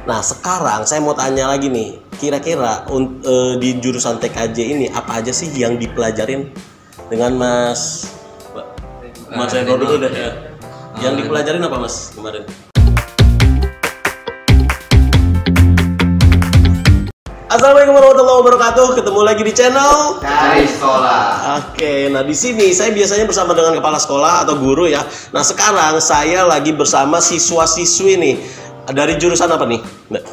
Nah sekarang saya mau tanya lagi nih, kira-kira di jurusan TKJ ini apa aja sih yang dipelajarin dengan Mas Reno dulu deh ya. Yang dipelajarin apa Mas kemarin? Assalamualaikum warahmatullahi wabarakatuh. Ketemu lagi di channel Cari Sekolah. Oke, nah di sini saya biasanya bersama dengan kepala sekolah atau guru ya. Nah sekarang saya lagi bersama siswa-siswi nih. Dari jurusan apa nih, Mbak?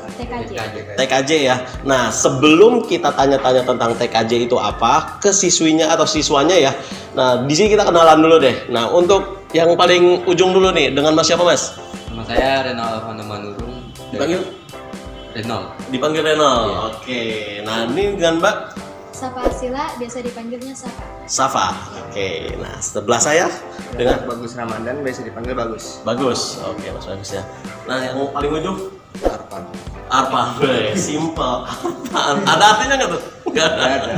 TKJ ya. Nah sebelum kita tanya-tanya tentang TKJ itu apa, ke siswinya atau siswanya ya. Nah di sini kita kenalan dulu deh. Nah untuk yang paling ujung dulu nih, dengan Mas siapa Mas? Nama saya Renal Manurung. Dipanggil? Renal. Dipanggil Renal. Iya. Oke. Nah ini dengan Mbak Safa Sila, biasa dipanggilnya Safa. Safa. Oke. Nah sebelah saya dengan Bagus Ramadan, biasa dipanggil Bagus. Bagus. Oke Mas Bagus ya. Nah yang paling ujung Arpan. Arpan. Simple. Arpan. Ada artinya nggak tuh? Nggak ada.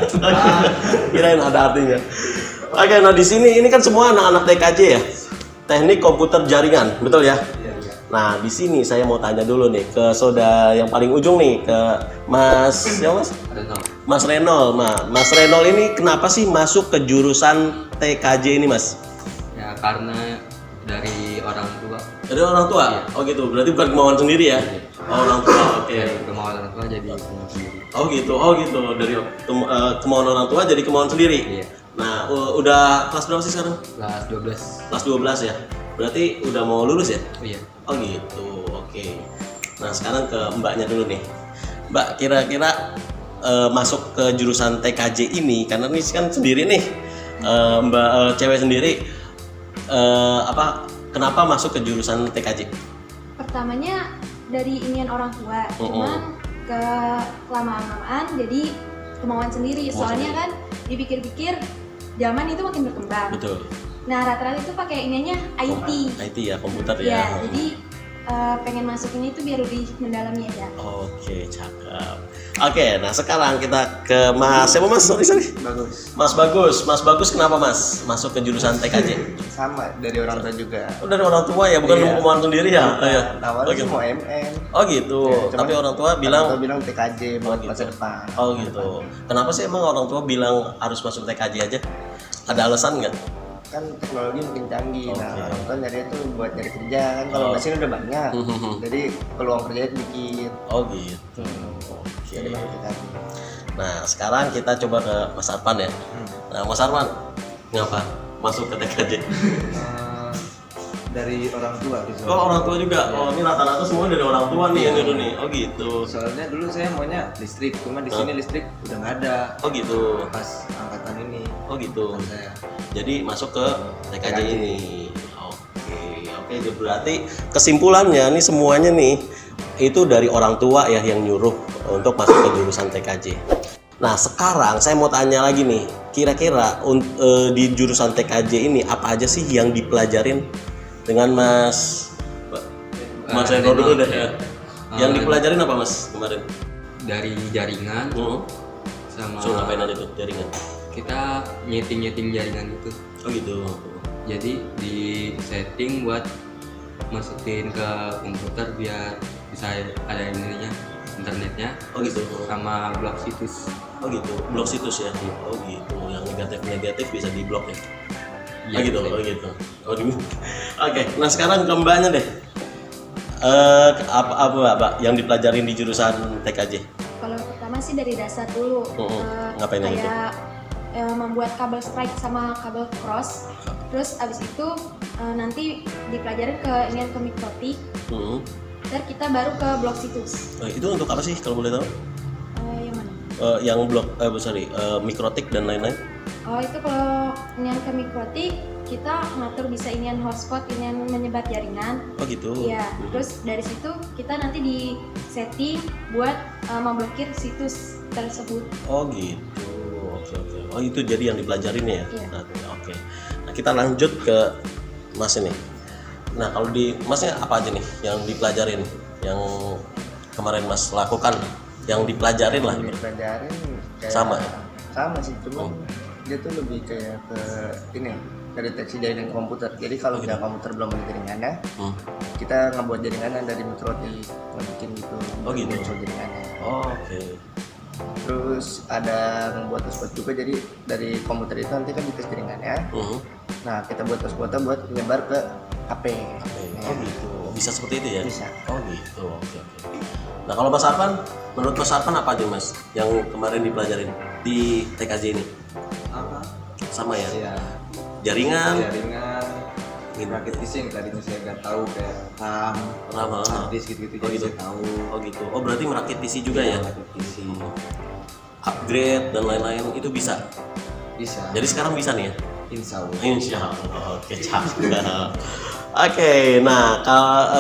Kirain ada artinya. Oke. Nah di sini ini kan semua anak-anak TKJ ya. Teknik komputer jaringan, betul ya? Nah, di sini saya mau tanya dulu nih ke saudara yang paling ujung nih, ke Mas, siapa Mas? Renal. Mas Renol. Nah, Mas Renol ini kenapa sih masuk ke jurusan TKJ ini, Mas? Ya karena dari orang tua. Dari orang tua? Iya. Oh gitu, berarti bukan kemauan sendiri ya? Oh, orang tua, oke. Dari kemauan orang tua jadi kemauan sendiri. Oh gitu, dari kemauan orang tua jadi kemauan sendiri? Iya. Nah, udah kelas berapa sih sekarang? Kelas 12. Kelas 12 ya? Berarti udah mau lulus ya? Iya. Oh gitu, oke. Nah sekarang ke mbaknya dulu nih. Mbak kira-kira masuk ke jurusan TKJ ini, karena ini kan sendiri nih, mbak cewek sendiri, kenapa masuk ke jurusan TKJ? Pertamanya dari ingin orang tua, cuman ke kelamaan jadi kemauan sendiri. Soalnya kan dipikir-pikir zaman itu makin berkembang. Betul. Nah rata-rata itu pakai ininya IT. IT ya, komputer Ya, ya. jadi pengen masuk ini tuh biar lebih mendalami aja. Oke, cakep. Oke, nah sekarang kita ke Mas siapa Mas? Sorry. Bagus. Mas Bagus kenapa Mas masuk ke jurusan TKJ? Sama dari orang tua juga. Oh, dari orang tua ya, bukan Iya. kemauan sendiri ya? Oh, ya. Awalnya Oh, sih gitu. mau MN. Oh gitu. Ya, cuman Tapi orang tua bilang TKJ buat gitu. masa depan. Oh gitu. Kenapa sih emang orang tua bilang harus masuk TKJ aja? Ada alasan nggak? Kan teknologi makin canggih. Oke. Nah, orang tua nyari itu buat nyari kerja kan. Kalau Oh. mesin udah banyak. Jadi peluang kerjanya dikit. Oh gitu. Oke. Jadi masuk TKJ. Nah sekarang kita coba ke Mas Arpan ya. Nah Mas Arpan, ngapa masuk ke TKJ? Dari orang tua gitu. Oh orang tua juga. Oh ini rata-rata semua dari orang tua nih yang nyuruh nih. Oh gitu. Soalnya dulu saya maunya listrik, cuma di sini listrik udah nggak ada. Oh gitu. Pas angkatan ini Oh gitu. angkatan saya. Jadi masuk ke TKJ ini. Oke, berarti kesimpulannya nih semuanya nih itu dari orang tua ya yang nyuruh untuk masuk ke jurusan TKJ. Nah sekarang saya mau tanya lagi nih, kira-kira di jurusan TKJ ini apa aja sih yang dipelajarin dengan Mas Reno dulu deh ya. Yang dipelajarin apa Mas kemarin? Dari jaringan sama So ngapain aja tuh jaringan? kita nyeting jaringan itu. Oh gitu. Jadi di setting buat masukin ke komputer biar bisa ada ininya, internetnya. Oh gitu. Sama blok situs. Oh gitu. Blok situs ya. Oh gitu. Yang negatif bisa diblok ya. Iya, gitu. betul. Oh gitu. Oh gitu. Oke. Nah sekarang ke mbaknya deh. Apa Mbak yang dipelajarin di jurusan TKJ? Kalau pertama sih dari dasar dulu. Ngapain aja tuh? Kayak membuat kabel strike sama kabel cross. Terus abis itu nanti dipelajarin ke mikrotik. Ntar kita baru ke blok situs. Itu untuk apa sih kalau boleh tahu? Yang mana? Yang blok mikrotik dan lain-lain. Oh itu kalau inian ke mikrotik kita ngatur bisa inian hotspot, inian menyebar jaringan. Oh gitu. Iya. Terus dari situ kita nanti di setting buat memblokir situs tersebut. Oh gitu. Oke. Oh itu jadi yang dipelajarin ya. Iya. Oke. Nah kita lanjut ke Mas ini. Nah kalau di Masnya apa aja nih yang dipelajarin, yang kemarin Mas lakukan, yang dipelajarin lah. Dipelajarin kayak Sama. Sama sih, cuman dia tuh lebih kayak ke ini dari deteksi jaringan komputer. Jadi kalau gitu. udah komputer belum ada jaringannya, kita ngebuat jaringannya dari mikrotik, ngebikin gitu. Oh, gitu. Muncul jaringannya. Oh, oke. Terus ada ngebuat hotspot juga, jadi dari komputer itu nanti kan dites jaringannya. Nah, kita buat hotspotnya buat menyebar ke HP. Oh gitu, bisa seperti itu ya? Bisa. Oh gitu, oke. Nah kalau Mas Arfan, menurut Mas Arfan apa aja Mas yang kemarin dipelajarin di TKJ ini? Apa? Sama ya? Iya. Jaringan, Rakit PC yang tadinya saya nggak tahu kayak RAM, hard disk gitu-gitu, Oh, jadi gitu. saya tahu. Oh gitu. Oh berarti merakit PC juga ya? Rakit PC Upgrade dan lain-lain itu bisa. bisa. Jadi sekarang bisa nih ya? Insya Allah. Insya Allah. Oke, cakep. Oke, nah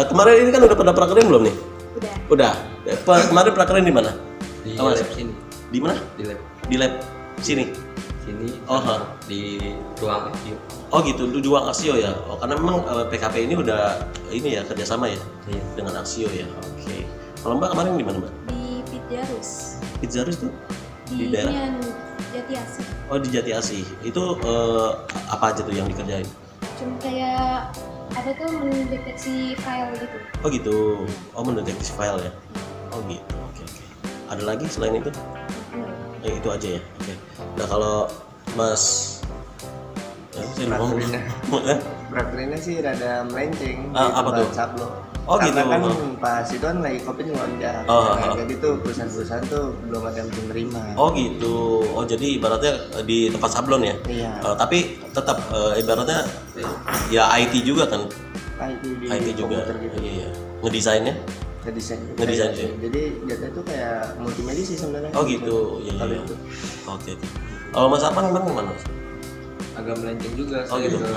kemarin ini kan udah pada prakerin belum nih? Udah. Kemarin prakerin di mana? Di Oh, lab sini. Di mana? Di lab Di lab sini. sini. Oh, di ruang review. Oh gitu, di ruang Aksio ya. Oh karena memang PKP ini udah ini ya kerjasama ya Iya. dengan Aksio ya. Oke. Kalau Mbak kemarin di mana Mbak? Di Pizarus. Pizzarus tuh Di daerah? Inian, Jati Asih. Oh di Jati Asih. Itu apa aja tuh yang dikerjain? Cuma kayak apa tuh mendeteksi file gitu. Oh gitu. Oh mendeteksi file ya. Oh gitu. Oke. Ada lagi selain itu? Itu aja ya. Oke. Nah kalau Mas saya lupa ngomong. Prakteknya sih rada melenceng. Apa tuh? Sablo. Oh, Karena gitu. kan pas itu kan lagi COVID ngelonjak. Jadi tuh perusahaan-perusahaan tuh belum ada yang menerima. Oh gitu. Oh jadi ibaratnya di tempat sablon ya? Iya. Tapi tetap ibaratnya ya IT juga kan? IT IT juga. komputer gitu. Iya. Ngedesainnya? Ngedesain. Ngedesain sih. Jadi jatuh tuh kayak multimedia sih sebenarnya. Oh gitu. Iya. Kalau Iya. itu. Oke. Kalau Mas Arfan kemarin kemana? Mas? Agak melenceng juga Oh, saya gitu. ke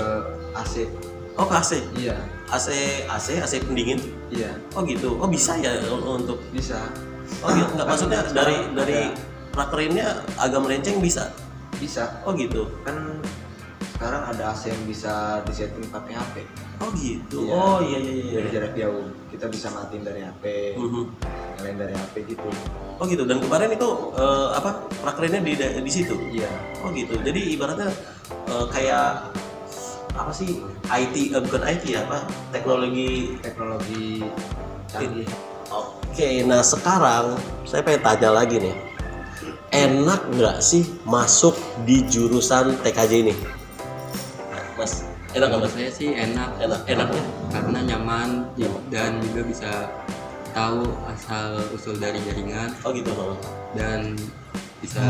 AC. Oh ke AC. Iya. AC pendingin. Iya. Oh gitu. Oh bisa ya untuk. Bisa. Oh gitu. Nggak maksudnya dari prakerinnya agak melenceng bisa. Bisa. Oh gitu. Kan sekarang ada AC yang bisa disetting pakai HP. Oh gitu. Iya. Oh iya. Dari jarak jauh kita bisa matiin dari HP, nyalain dari HP gitu. Oh gitu. Dan kemarin itu prakerinnya di situ. Iya. Oh gitu. Jadi ibaratnya kayak apa sih IT bukan IT ya apa teknologi. Canggih. Oke, nah sekarang saya pengen tanya lagi nih, enak nggak sih masuk di jurusan TKJ ini, Mas? Enak nggak Menurut Mas? saya sih enak. Enaknya? Karena nyaman dan juga bisa tahu asal usul dari jaringan Oh gitu Mas. dan bisa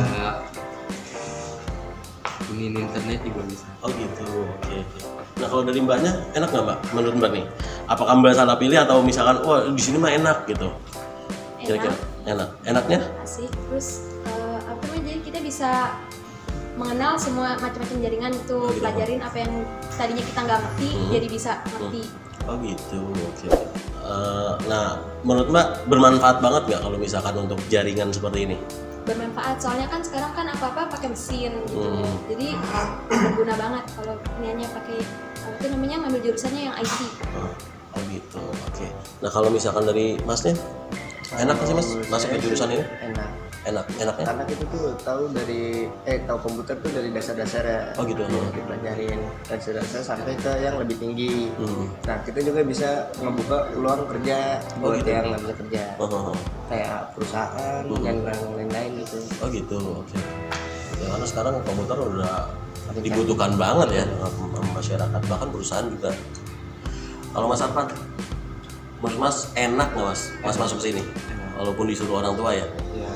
gunain internet juga bisa. Oh gitu. Oke. Nah kalau dari Mbaknya enak nggak Mbak? Menurut Mbak nih, apakah Mbak salah pilih atau misalkan wah di sini mah enak gitu? Kira-kira enak. Enaknya? Asik. Terus apa namanya? Jadi kita bisa mengenal semua macam-macam jaringan itu, Oh, gitu. pelajarin apa yang tadinya kita nggak ngerti, jadi bisa ngerti. Oh gitu. Oke. Nah menurut Mbak bermanfaat banget nggak kalau misalkan untuk jaringan seperti ini? Bermanfaat, soalnya kan sekarang kan apa-apa pakai mesin gitu, jadi berguna banget kalau niatnya pakai apa itu namanya ngambil jurusannya yang IT. Oh gitu. Oke. Nah kalau misalkan dari Masnya enak nggak sih Mas masuk ke jurusan ini? Enaknya? Karena kita tuh tahu komputer tuh dari dasar-dasarnya. Oh gitu. Kita pelajarin dasar-dasar sampai ke yang lebih tinggi. Nah kita juga bisa ngebuka peluang kerja buat gitu. yang nggak bisa kerja, kayak perusahaan dan lain-lain gitu. Oh gitu. Oke. Ya karena sekarang komputer udah dibutuhkan banget ya sama masyarakat, bahkan perusahaan juga. Kalau Mas Arfan, menurut Mas enak nggak Mas masuk sini? Walaupun disuruh orang tua ya? Ya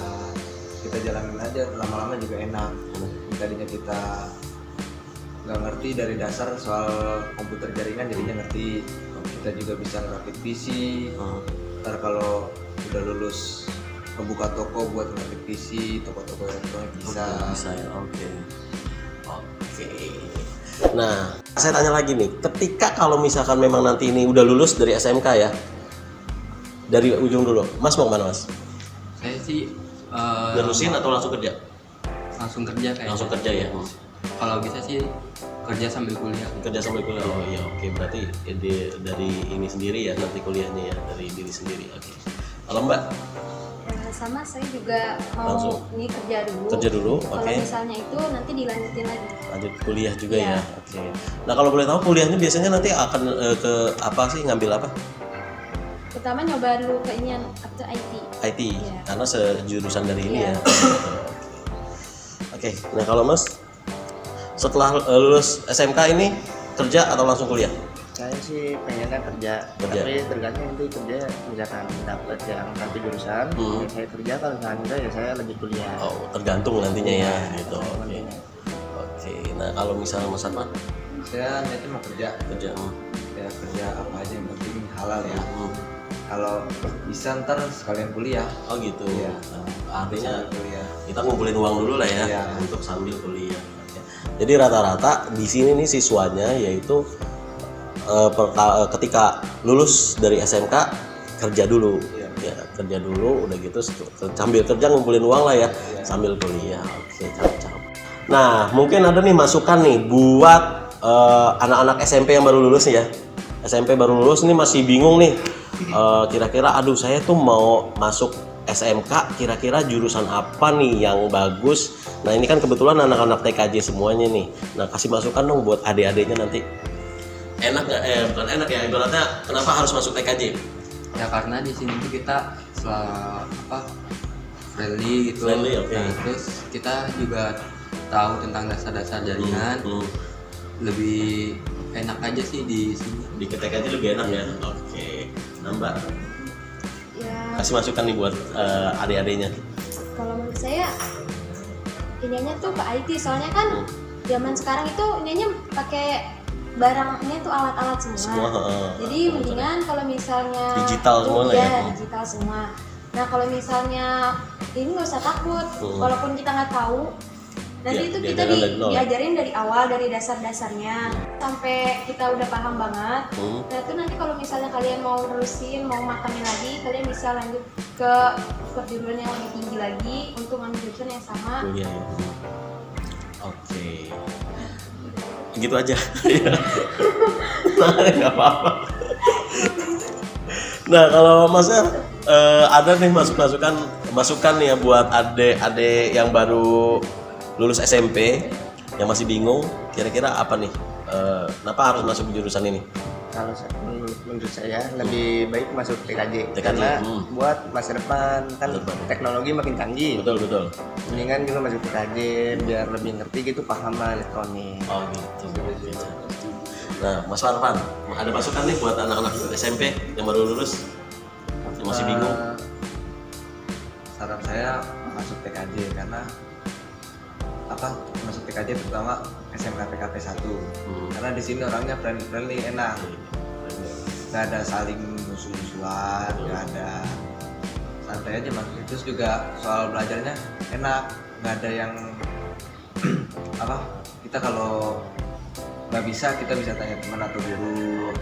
kita jalanin aja, lama-lama juga enak. Tadinya kita nggak ngerti dari dasar soal komputer jaringan, jadinya ngerti. Kita juga bisa ngerakit PC. Ntar kalau udah lulus ngebuka toko buat ngerakit PC, toko-toko elektronik bisa. Bisa ya. Oke. Nah, saya tanya lagi nih, ketika kalau misalkan memang nanti ini udah lulus dari SMK ya, dari ujung dulu, Mas mau kemana Mas? Saya sih Nerusin atau langsung kerja? langsung kerja kayaknya. Langsung kerja ya. Kalau bisa sih kerja sambil kuliah. Kerja sambil kuliah. Oh iya, oke. Berarti dari ini sendiri ya nanti kuliahnya ya, dari diri sendiri. Oke. Kalau Mbak? sama saya juga mau Langsung. ini kerja dulu. Kerja dulu, Kalau oke. misalnya itu nanti dilanjutin lagi. Lanjut kuliah juga Iya. ya. Oke. Nah, kalau boleh tahu kuliahnya biasanya nanti akan ke apa sih, ngambil apa? Pertama nyoba dulu ke ini up to IT. IT. Iya. Karena sejurusan dari ini Iya. ya. Oke. Nah, kalau Mas setelah lulus SMK ini kerja atau langsung kuliah? Saya sih pengennya kerja, tapi tergantung nanti kerja misalkan dapat yang satu jurusan, ya saya kerja, kalau enggak ya saya lanjut kuliah. Oh, tergantung nantinya ya, gitu. Oke. Nantinya. Oke. Nah, kalau misalnya Mas Arman Saya niatnya mau kerja, kerja, ya kerja apa aja yang penting halal ya. hmm. Kalau bisa ntar sekalian kuliah. Oh gitu. Iya. Nah, artinya kuliah. kita ngumpulin uang dulu lah ya, Iya. untuk sambil kuliah. Jadi rata-rata di sini nih siswanya yaitu ketika lulus dari SMK kerja dulu, ya kerja dulu, udah gitu sambil kerja ngumpulin uang lah ya, sambil kuliah. Oke, cakep. Nah, mungkin ada nih masukan nih buat anak-anak SMP yang baru lulus nih ya. SMP baru lulus nih masih bingung nih. Kira-kira aduh saya tuh mau masuk SMK, kira-kira jurusan apa nih yang bagus. Nah, ini kan kebetulan anak-anak TKJ semuanya nih. Nah, kasih masukan dong buat adik-adiknya nanti. Enak nggak? Bukan enak ya, ibaratnya kenapa harus masuk TKJ? Ya karena di sini tuh kita friendly gitu. Friendly, oke. Nah, terus kita juga tahu tentang dasar-dasar jaringan. Lebih enak aja sih di sini. Di TKJ lebih enak ya. Oke. Nambah. Ya, Kasih masukan nih buat adik-adiknya. kalau menurut saya ininya tuh ke IT, soalnya kan zaman sekarang itu ininya pakai barangnya tuh alat-alat semua. Jadi mendingan kalau misalnya Digital semua lah ya. Digital semua. Nah, kalau misalnya ini nggak usah takut, walaupun kita nggak tahu, nanti Ya, itu kita diajarin dari nol. diajarin dari awal, dari dasar-dasarnya sampai kita udah paham banget. Nah, itu nanti kalau misalnya kalian mau terusin, mau matamin lagi, kalian bisa lanjut ke perjuruan yang lebih tinggi lagi untuk ngambil jurusan yang sama. Kuliah ya. Oke. Gitu aja. Nah, nggak apa-apa. Nah, kalau Masnya ada nih masukan nih ya buat adik-adik yang baru lulus SMP yang masih bingung, kira-kira apa nih? Kenapa harus masuk jurusan ini? Kalau menurut saya lebih baik masuk TKJ, TKJ, karena buat masa depan kan teknologi makin canggih. Betul. Mendingan juga masuk TKJ biar lebih ngerti gitu, paham lah elektronik. Oh gitu. Nah, Mas Farfan, ada masukan nih buat anak-anak SMP yang baru lulus yang masih bingung? Saran saya masuk TKJ karena masuk TKJ terutama SMK PKP 1. Karena di sini orangnya friendly, enak. Nggak ada saling musuh-musuhan, nggak ada, santai aja mas. Terus juga soal belajarnya enak, nggak ada yang kita kalau nggak bisa kita bisa tanya teman atau guru.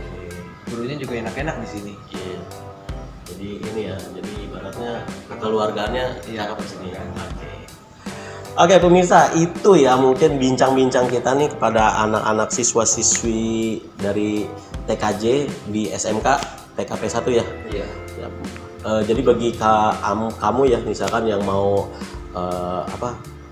Gurunya juga enak-enak di sini. Iya. Jadi ini ya, jadi ibaratnya kekeluargaannya cakep di sini. Oke pemirsa, itu ya mungkin bincang-bincang kita nih kepada anak-anak siswa-siswi dari TKJ di SMK PKP 1 ya. Iya. Ya. Jadi bagi kamu ya misalkan yang mau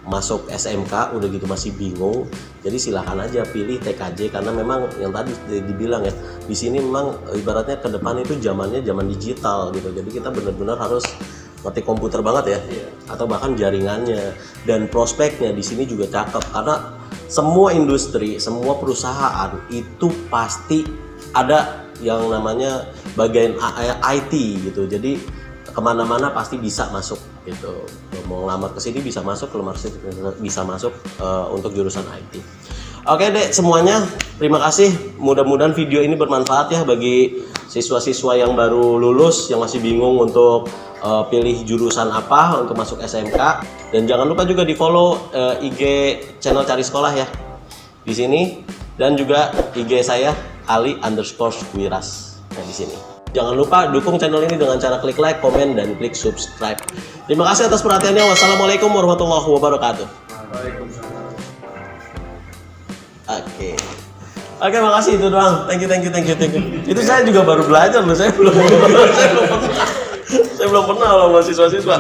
masuk SMK udah gitu masih bingung, jadi silahkan aja pilih TKJ karena memang yang tadi dibilang ya, di sini memang ibaratnya ke depan itu zamannya zaman digital gitu, jadi kita benar-benar harus ngerti komputer banget ya, atau bahkan jaringannya, dan prospeknya di sini juga cakep karena semua industri, semua perusahaan itu pasti ada yang namanya bagian IT gitu, jadi kemana-mana pasti bisa masuk gitu. Mau ngelamar ke sini bisa masuk, kelamar ke sini bisa masuk untuk jurusan IT. Oke dek semuanya, terima kasih. Mudah-mudahan video ini bermanfaat ya bagi siswa-siswa yang baru lulus yang masih bingung untuk pilih jurusan apa untuk masuk SMK. Dan jangan lupa juga di follow IG channel Cari Sekolah ya di sini, dan juga IG saya Ali_Wiras di sini. Jangan lupa dukung channel ini dengan cara klik like, komen, dan klik subscribe. Terima kasih atas perhatiannya. Wassalamualaikum warahmatullahi wabarakatuh. Oke, makasih itu doang. Thank you. Itu saya juga baru belajar loh, saya belum. Saya belum pernah loh sama siswa-siswa.